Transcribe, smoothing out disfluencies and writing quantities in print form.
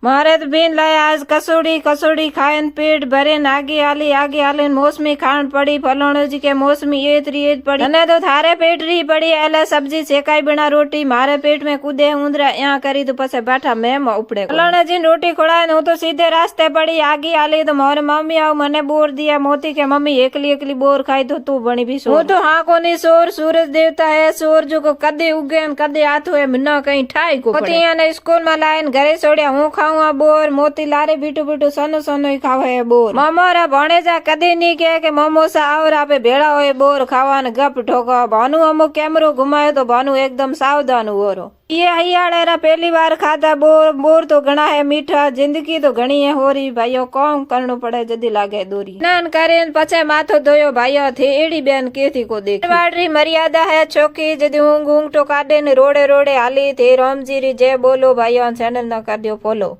मारे तो बीन लाया आज कसौड़ी कसौड़ी खाए पेट भरे आगे आली मौसमी खान पड़ी फलोणो जी के मौसमी एत पड़ी अने तो थारे पेट री पड़ी एले सब्जी सेकाई बिना रोटी मारे पेट में कूदे उंदरा यहाँ करी तो पसे बैठा मैं उपड़े फलोणे जी रोटी खोड़ा हूँ तो सीधे रास्ते पड़ी आगे आली तो मोरे मम्मी आओ मने बोर दिया मोती के मम्मी एकली बोर खाई तो तू बनी भी सो तो हाँ कोनी सोर सूरज देवता है सोर जो को कदे उगे कदे आथो है मिना कहीं ठाई को ने स्कूल में लाइन घरे छोड़िया हूँ खाऊं बोर मोती लारे बीटू सोनो ही खावे है बोर ममोरा भणेजा कदे नहीं कहे के मोमोसा और आपे भेड़ा होए बोर खावा ने गप ठोका भानु अमुक कैमरो घुमायो तो भानु एकदम सावधान हुओ रो ये हरियाणा पहली बार खाता बोर बोर तो घना है मीठा जिंदगी तो घनी है होरी भाइयों कौन करनो पड़े जदी लागे दूरी स्नान करे पछे माथो धोयो भाइयों थे एड़ी बेन केथी को देख वाड़ी मर्यादा है छोकी जदी ऊंग ऊंग तो काडे ने रोड़े रोड़े हाली थे रामजी री जय बोलो भाइयों चैनल न कर दियो फॉलो।